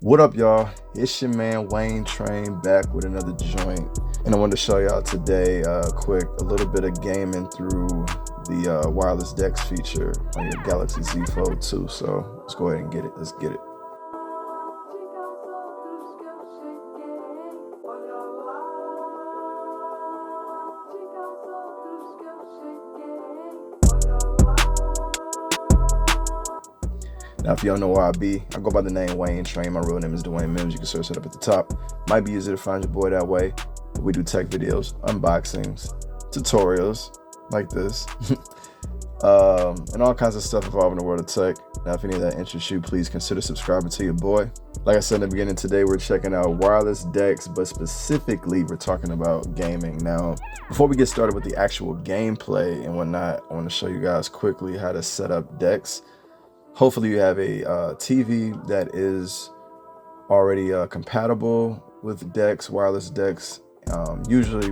What up, y'all? It's your man Wayne Train back with another joint, and I wanted to show y'all today, a little bit of gaming through the wireless DeX feature on your Galaxy Z Fold 2. So let's go ahead and get it. Let's get it. Now, if you don't know where I be, I go by the name Wayne Train. My real name is Dwayne Mims. You can search it up at the top. Might be easier to find your boy that way. We do tech videos, unboxings, tutorials like this, and all kinds of stuff involving the world of tech. Now, if any of that interests you, please consider subscribing to your boy. Like I said in the beginning, today we're checking out wireless DeX, but specifically we're talking about gaming. Now, before we get started with the actual gameplay and whatnot, I want to show you guys quickly how to set up DeX. Hopefully you have a TV that is already compatible with DeX, wireless DeX. Usually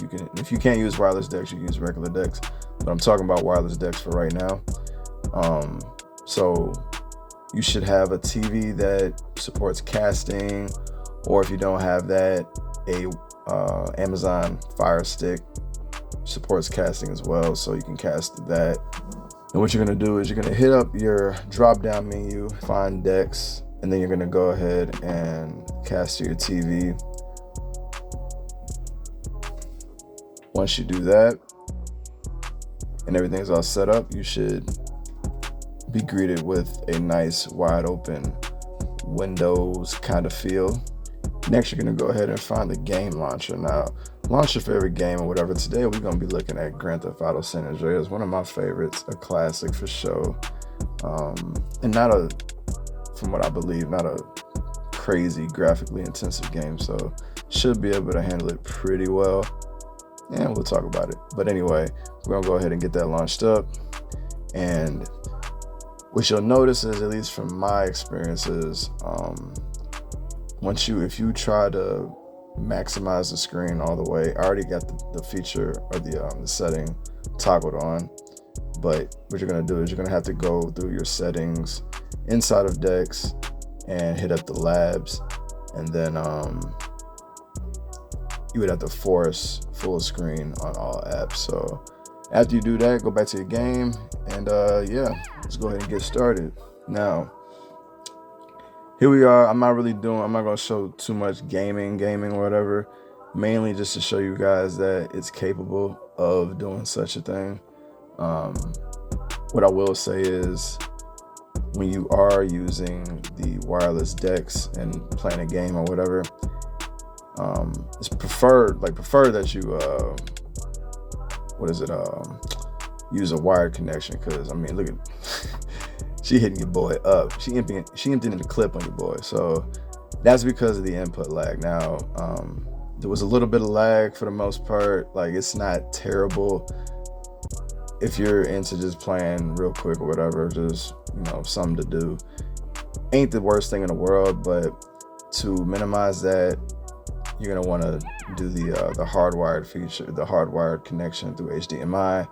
you can, if you can't use wireless DeX, you can use regular DeX, but I'm talking about wireless DeX for right now. So you should have a TV that supports casting, or if you don't have that, a Amazon Fire Stick supports casting as well, so you can cast that. And what you're gonna do is you're gonna hit up your drop-down menu, find DeX, and then you're gonna go ahead and cast to your TV. Once you do that, and everything's all set up, you should be greeted with a nice wide open Windows kind of feel. Next, you're gonna go ahead and find the game launcher. Now, launch your favorite game or whatever. Today, we're gonna be looking at Grand Theft Auto San Andreas, one of my favorites, a classic for sure. And from what I believe, not a crazy graphically intensive game, so should be able to handle it pretty well. And we'll talk about it. But anyway, we're gonna go ahead and get that launched up. And what you'll notice is, at least from my experiences, if you try to maximize the screen all the way, I already got the feature or the setting toggled on, but what you're gonna do is you're gonna have to go through your settings inside of DeX and hit up the labs, and then you would have to force full screen on all apps. So after you do that, go back to your game, and yeah, let's go ahead and get started. Now, here we are. I'm not gonna show too much gaming or whatever, mainly just to show you guys that it's capable of doing such a thing. What I will say is, when you are using the wireless DeX and playing a game or whatever, it's preferred that you use a wired connection, because I mean, look at she hitting your boy up. She emptying the clip on your boy. So that's because of the input lag. Now, there was a little bit of lag for the most part. Like, it's not terrible if you're into just playing real quick or whatever, just, something to do. Ain't the worst thing in the world, but to minimize that, you're gonna want to do the hardwired feature, the hardwired connection through HDMI,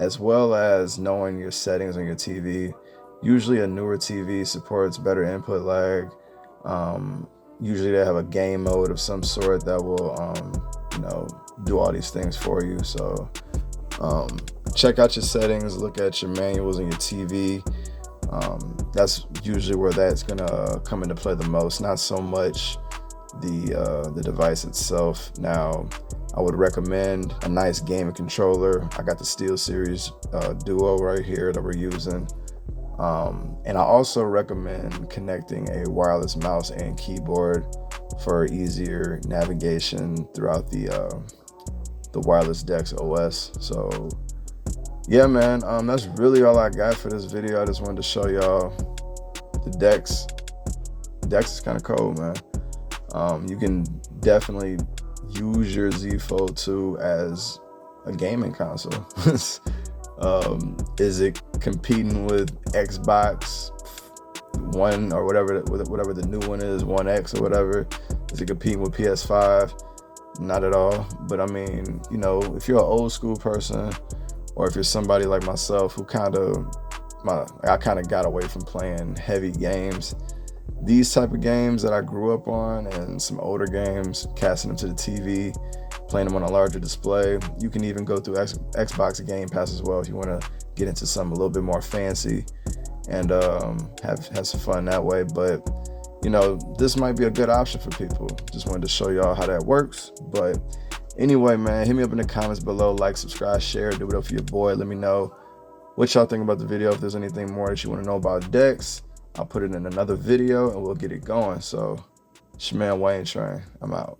as well as knowing your settings on your TV. Usually a newer TV supports better input lag. Usually they have a game mode of some sort that will, do all these things for you. So check out your settings, look at your manuals on your TV. That's usually where that's gonna come into play the most, not so much the device itself. Now, I would recommend a nice gaming controller. I got the SteelSeries Duo right here that we're using. And I also recommend connecting a wireless mouse and keyboard for easier navigation throughout the wireless DeX OS. So yeah, man, that's really all I got for this video. I just wanted to show y'all the DeX. DeX is kind of cool, man. You can definitely use your Z Fold 2 as a gaming console. Is it competing with Xbox One or whatever the new one is, One X or whatever? Is it competing with PS5? Not at all. But I mean, if you're an old school person, or if you're somebody like myself who I kind of got away from playing heavy games, these type of games that I grew up on and some older games, casting them to the TV, playing them on a larger display. You can even go through Xbox Game Pass as well if you want to get into something a little bit more fancy and have some fun that way. But you know, this might be a good option for people. Just wanted to show y'all how that works. But anyway, man, hit me up in the comments below. Like, subscribe, share, do it up for your boy. Let me know what y'all think about the video. If there's anything more that you want to know about decks, I'll put it in another video and we'll get it going. So, it's your man Wayne Train. I'm out.